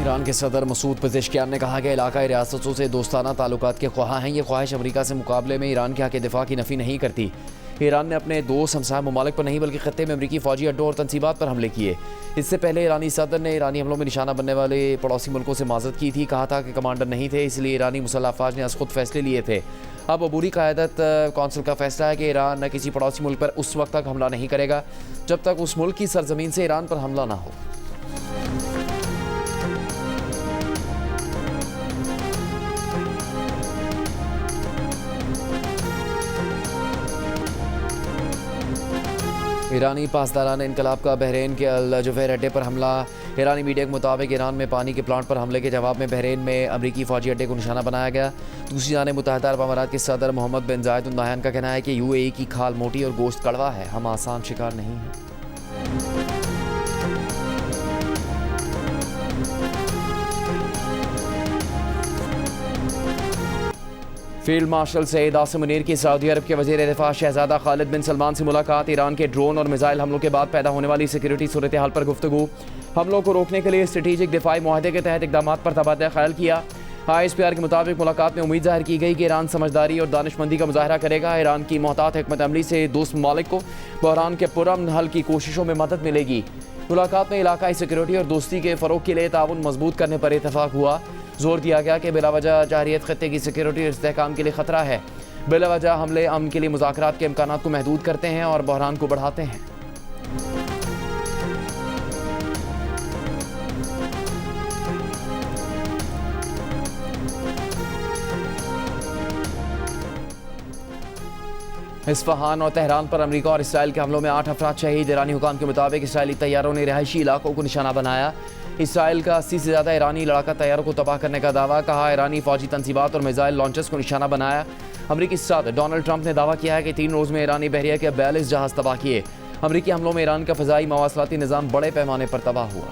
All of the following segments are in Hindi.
ईरान के सदर मसूद पेज़ेश्कियान ने कहा कि इलाकाई रियासतों से दोस्ताना ताल्लुकात के ख्वाह हैं। ये ख्वाहिश अमरीका से मुकाबले में ईरान के हक़ दिफा की नफ़ी नहीं करती। ईरान ने अपने दोस्त हमसाया ममालिक पर नहीं बल्कि खत्ते में अमरीकी फ़ौजी अड्डों और तनसीबात पर हमले किए। इससे पहले ईरानी सदर ने ईरानी हमलों में निशाना बनने वाले पड़ोसी मुल्कों से माज़रत की थी। कहा था कि कमांडर नहीं थे, इसलिए ईरानी मुसल्लह अफ़वाज ने खुद फैसले लिए थे। अब अबूरी क़यादत कौंसिल का फैसला है कि ईरान किसी पड़ोसी मुल्क पर उस वक्त तक हमला नहीं करेगा जब तक उस मुल्क की सरजमीन से ईरान पर हमला ना हो। ईरानी पासदारान इनकलाब का बहरीन के अल जुफैर अड्डे पर हमला। ईरानी मीडिया के मुताबिक ईरान में पानी के प्लांट पर हमले के जवाब में बहरीन में अमरीकी फ़ौजी अड्डे को निशाना बनाया गया। दूसरी जानिब मुत्तहिदा अरब अमारात के सदर मोहम्मद बिन जायद अल नहयान का कहना है कि UAE की खाल मोटी और गोश्त कड़वा है, हम आसान शिकार नहीं हैं। फील्ड मार्शल सईद आसिम मुनीर की सऊदी अरब के वज़ीर दिफा शहजादा खालिद बिन सलमान से मुलाकात। ईरान के ड्रोन और मिसाइल हमलों के बाद पैदा होने वाली सिक्योरिटी सूरत हाल पर गुफ्तगू। हमलों को रोकने के लिए स्ट्रेटेजिक दिफाई मुआहदे के तहत इक़दाम पर तबादला ख्याल किया। ISPR के मुताबिक मुलाकात में उम्मीद जाहिर की गई कि ईरान समझदारी और दानिशमंदी का मुजाहरा करेगा। ईरान की मोहतात हिकमत अमली से दोस्त ममालिक को बहरान के पुरअमन हल की कोशिशों में मदद मिलेगी। मुलाकात में इलाकाई सिक्योरिटी और दोस्ती के फ़रोग के लिए ताउन मजबूत करने पर इतफाक़ हुआ। जोर दिया गया कि बिलावजह जारियत खत्ते की सिक्योरिटी और इस्तेहकाम के लिए ख़तरा है। बिलावजह हमले अमन के लिए मुज़ाकरात के इम्कानात को महदूद करते हैं और बहरान को बढ़ाते हैं। इस्फहान और तेहरान पर अमरीका और इसराइल के हमलों में 8 अफराद शहीद। ईरानी हुकाम के मुताबिक इसराइली तैयारों ने रिहायशी इलाकों को निशाना बनाया। इसराइल का 80 से ज़्यादा ईरानी लड़ाका तैयारों को तबाह करने का दावा। कहा ईरानी फ़ौजी तनसीबात और मिसाइल लॉन्चर्स को निशाना बनाया। अमरीकी सदर डोनाल्ड ट्रंप ने दावा किया है कि 3 रोज़ में ईरानी बहरिया के 42 जहाज़ तबाह किए। अमरीकी हमलों में ईरान का फ़ज़ाई मवासलाती निज़ाम बड़े पैमाने पर तबाह हुआ।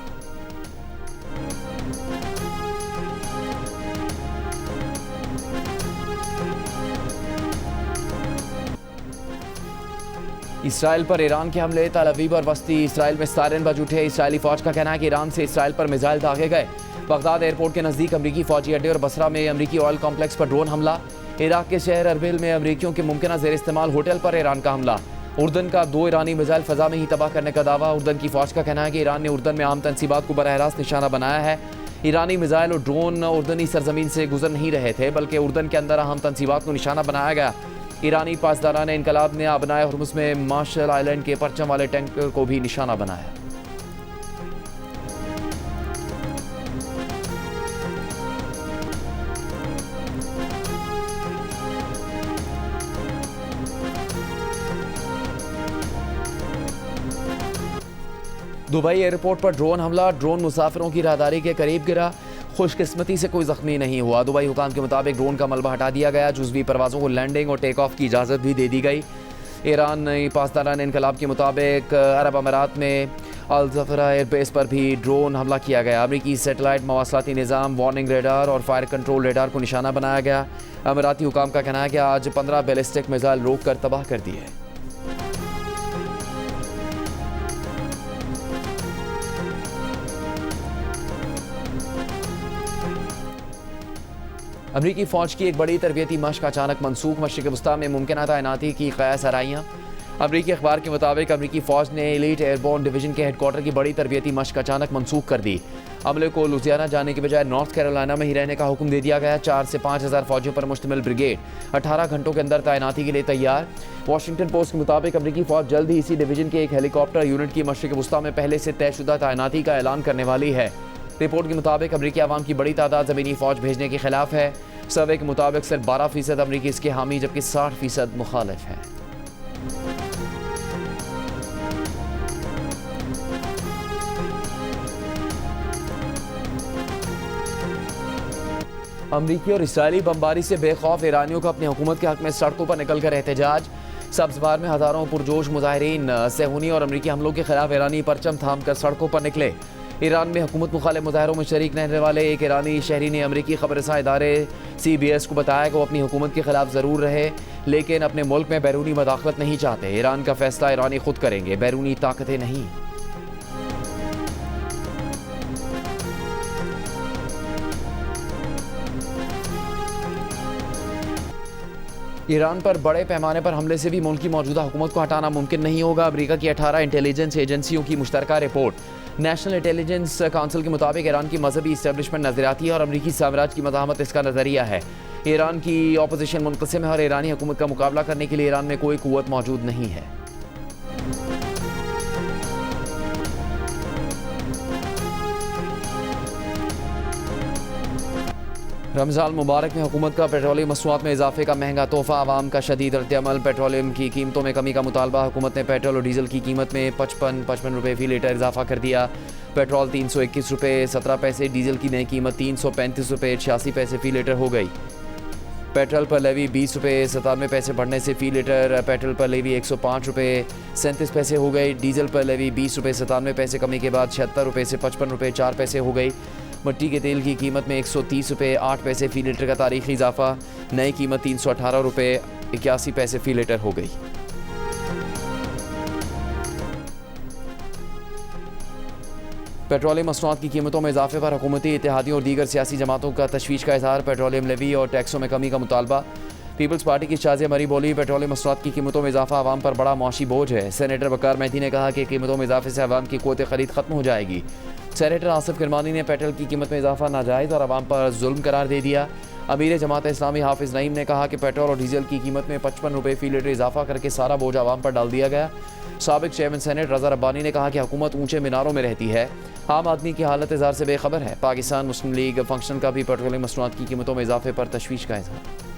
इसराइल पर ईरान के हमले। तल अवीव और वस्ती इसराइल में सायरन बज उठे। इसराइली फ़ौज का कहना है कि ईरान से इसराइल पर मिसाइल दागे गए। बगदाद एयरपोर्ट के नज़दीक अमरीकी फ़ौजी अड्डे और बसरा में अमरीकी ऑयल कॉम्प्लेक्स पर ड्रोन हमला। इराक के शहर अरबिल में अमरीकियों के मुमकिन ज़ेर इस्तेमाल होटल पर ईरान का हमला। उर्दन का 2 ईरानी मिसाइल फ़ज़ा में ही तबाह करने का दावा। उर्दन की फ़ौज का कहना है कि ईरान ने उर्दन में आम तनसीबात को बराह रास्त निशाना बनाया है। ईरानी मिसाइल और ड्रोन उर्दनी सरजमीन से गुजर नहीं रहे थे बल्कि उर्दन के अंदर अहम तनसीबात को निशाना बनाया गया। ईरानी पासदारान इनकलाब ने अबनाए हुर्मुज़ में मार्शल आइलैंड के परचम वाले टैंकर को भी निशाना बनाया। दुबई एयरपोर्ट पर ड्रोन हमला। ड्रोन मुसाफिरों की राहदारी के करीब गिरा। खुशकिस्मती से कोई ज़ख्मी नहीं हुआ। दुबई हुकाम के मुताबिक ड्रोन का मलबा हटा दिया गया। जुज़वी परवाज़ों को लैंडिंग और टेक ऑफ की इजाज़त भी दे दी गई। ईरान पासदारान इनकलाब के मुताबिक अरब अमारात में अल ज़फ़रा एयरबेस पर भी ड्रोन हमला किया गया। अमरीकी सेटेलाइट मवासलाती निज़ाम, वार्निंग रेडार और फायर कंट्रोल रेडार को निशाना बनाया गया। अमाराती हुकाम का कहना है कि आज 15 बैलिस्टिक मिसाइल रोक कर तबाह कर दिए। अमरीकी फ़ौज की एक बड़ी तरबियती मशक अचानक मनसूख। मशरिक़ वस्ता में मुमकिन तैनाती की क़यास आराइयाँ। अमरीकी अखबार के मुताबिक अमरीकी फ़ौज ने एलीट एयरबोर्न डिवीज़न के हेडक्वार्टर की बड़ी तरबियती मशक अचानक मनसूख कर दी। अमले को लुजियाना जाने के बजाय नॉर्थ कैरोलिना में ही रहने का हुक्म दे दिया गया। 4 से 5 हज़ार फ़ौजियों पर मुश्तमिल ब्रिगेड 18 घंटों के अंदर तैनाती के लिए तैयार। वाशिंगटन पोस्ट के मुताबिक अमरीकी फ़ौज जल्द ही इसी डिवीज़न के एक हेलीकॉप्टर यूनिट की मशरिक़ वस्ता में पहले से तयशुदा तैनाती का ऐलान करने वाली है। रिपोर्ट के मुताबिक अमरीकी आवाम की बड़ी तादाद ज़मीनी फ़ौज भेजने के खिलाफ है। सर्वे के मुताबिक सिर्फ 12% अमरीकी इसके हामी जबकि 60% मुखालिफ है। अमरीकी और इसराइली बमबारी से बेखौफ ईरानियों को अपनी हुकूमत के हक में सड़कों पर निकल कर एहतजाज। सब्ज़बार में हज़ारों पुरजोश मुजाहिरीन सेहूनी और अमरीकी हमलों के खिलाफ ईरानी परचम थाम कर सड़कों पर निकले। ईरान में हुकूमत मुखालिफ मुजाहरों में शरीक रहने वाले एक ईरानी शहरी ने अमरीकी खबरसां इदारे CBS को बताया कि वो अपनी हुकूमत के खिलाफ ज़रूर रहे लेकिन अपने मुल्क में बैरूनी मदाखलत नहीं चाहते। ईरान का फैसला ईरानी खुद करेंगे, बैरूनी ताकतें नहीं। ईरान पर बड़े पैमाने पर हमले से भी मुल्क की मौजूदा हुकूमत को हटाना मुमकिन नहीं होगा। अमेरिका की 18 इंटेलिजेंस एजेंसियों की मुश्तरका रिपोर्ट नेशनल इंटेलिजेंस काउंसिल के मुताबिक ईरान की मजहबी इस्टेब्लिशमेंट नजरियाती है और अमरीकी साम्राज्य की मज़ाहमत इसका नज़रिया है। ईरान की अपोजिशन मुनक़सिम है और ईरानी हुकूमत का मुकाबला करने के लिए ईरान में कोई कुव्वत मौजूद नहीं है। रमज़ान मुबारक में हुकूमत का पेट्रोलियम मसनूआत में इजाफे का महंगा तोहफा, आवाम का शदीद रद्द-ए-अमल। पेट्रोलियम की कीमतों में कमी का मुतालबा, हुकूमत ने पेट्रोल और डीजल की कीमत में 55 रुपये फ़ी लीटर इजाफा कर दिया। पेट्रोल 321 रुपये 17 पैसे, डीजल की नई कीमत 335 रुपये 86 पैसे फ़ी लीटर हो गई। पेट्रोल पर लेवी 20 रुपये 97 पैसे बढ़ने से फ़ी लीटर पेट्रोल पर लेवी 105 रुपये 37 पैसे हो गई। डीजल पर लेवी 20 रुपये 97 पैसे कमी के बाद 76 रुपये से 55 रुपये 4 पैसे हो गई। मिट्टी के तेल की कीमत में 130 रुपये 8 पैसे फ़ी लीटर का तारीखी इजाफा, नई कीमत 318 रुपये 81 पैसे फ़ी लीटर हो गई। पेट्रोलियम मसनूआत की कीमतों में इजाफे पर हुकूमती इत्तेहादियों और दीगर सियासी जमातों का तशवीश का इजहार, पेट्रोलियम लेवी और टैक्सों में कमी का मुतालबा। पीपल्स पार्टी की शाज़िया मरी बोली, पेट्रोलियम मसनूआत की कीमतों में इजाफा आवाम पर बड़ा मुआशी बोझ है। सेनेटर वकार मेहदी ने कहा कि कीमतों में इजाफे से आवाम की क़ुव्वत ख़रीद खत्म हो जाएगी। सेनेटर आसिफ किरमानी ने पेट्रोल की कीमत में इजाफा नाजायज़ और आवाम पर जुल्म करार दे दिया। अमीर जमात इस्लामी हाफिज़ नईम ने कहा कि पेट्रोल और डीजल की कीमत में 55 रुपये फ़ी लीटर इजाफा करके सारा बोझ आवाम पर डाल दिया गया। साबिक चेयरमैन सेनेट रज़ा रब्बानी ने कहा कि हुकूमत ऊंचे मीनारों में रहती है, आम आदमी की हालत इज़हार से बेखबर है। पाकिस्तान मुस्लिम लीग फंक्शन का भी पेट्रोलियम मसनूआत की कीमतों में इजाफे पर तशवीश का इजहार।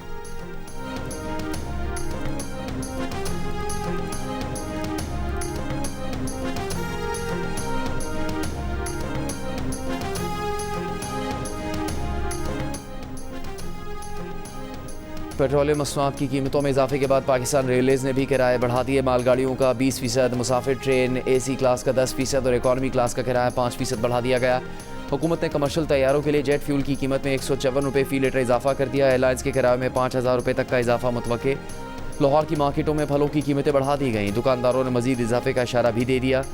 पेट्रोलियम मसनूआत की कीमतों में इजाफे के बाद पाकिस्तान रेलवेज़ ने भी किराए बढ़ा दिए। मालगाड़ियों का 20%, मुसाफिर ट्रेन AC क्लास का 10% और इकॉनमी क्लास का किराया 5% बढ़ा दिया गया। हुकूमत ने कमर्शियल तैयारों के लिए जेट फ्यूल की कीमत में 154 रुपये फ़ी लीटर इजाफा कर दिया। एयरलाइंस के किराए में 5000 रुपये तक का इजाफा मुतवक्के। लाहौर की मार्केटों में फलों की कीमतें बढ़ा दी गईं, दुकानदारों ने मजीद इजाफे का इशारा भी दे दिया।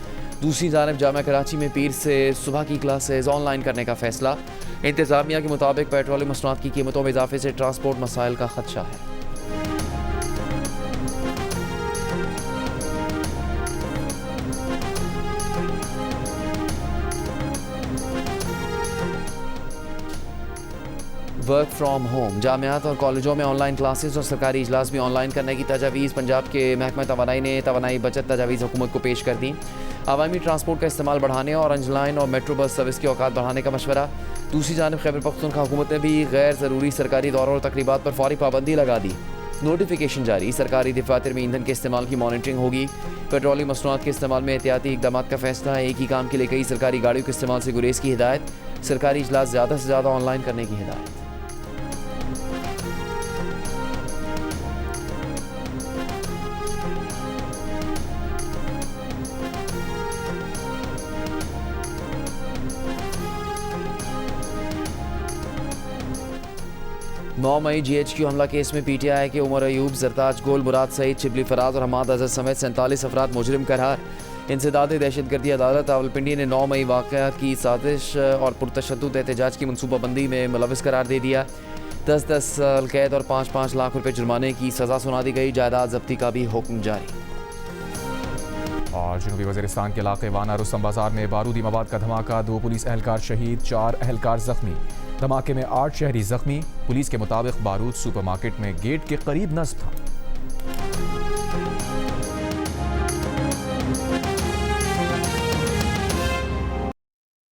दूसरी जानब जामिया कराची में पीर से सुबह की क्लासेज ऑनलाइन करने का फैसला। इंतज़ामिया के मुताबिक पेट्रोलियम मसनूआत की कीमतों में इजाफे से ट्रांसपोर्ट मसाइल का खदशा है। वर्क फ्राम होम, जामियात और कॉलेजों में ऑनलाइन क्लासेस और सरकारी इजलास भी ऑनलाइन करने की तजावीज़। पंजाब के महकमा तवानाई ने तवानाई बचत तजावीज़ हुकूमत को पेश कर दी। आवामी ट्रांसपोर्ट का इस्तेमाल बढ़ाने और ऑरेंज लाइन और मेट्रो बस सर्विस की औकात बढ़ाने का मशवरा। दूसरी जानब खैबर पख्तूनख्वा हुकूमत ने भी गैर ज़रूरी सरकारी दौरों और तकरीबात पर फौरी पाबंदी लगा दी। नोटिफिकेशन जारी, सरकारी दफातर में ईंधन के इस्तेमाल की मॉनिटरिंग होगी। पेट्रोलियम मसनूआत के इस्तेमाल में एहतियाती इक़दाम का फैसला। एक ही काम के लिए कई सरकारी गाड़ियों के इस्तेमाल से गुरेज की हिदायत। सरकारी इजलास ज़्यादा से ज़्यादा ऑनलाइन करने की हिदायत। नौ मई GHQ हमला केस में PTI के उमर अयूब, जरताज गोल, मुराद सईद, चिबली फराज और हमाद अजहर समेत 47 अफराद मुजरिम करार। इंसदाद दहशतगर्दी अदालत रावलपिंडी ने 9 मई वाक़या की साजिश और पुरतशद्दुद एहतजाज की मनसूबाबंदी में मुलविस करार दे दिया। 10-10 साल कैद और 5-5 लाख रुपए जुर्माने की सज़ा सुना दी गई। जायदाद जब्ती का भी हुक्म जारी। और जनूबी वज़ीरिस्तान के इलाके वाना रुस्तम बाजार में बारूदी मवाद का धमाका, 2 पुलिस एहलकार शहीद, 4 एहलकार जख्मी। धमाके में 8 शहरी जख्मी। पुलिस के मुताबिक बारूद सुपरमार्केट में गेट के करीब नस्ब था।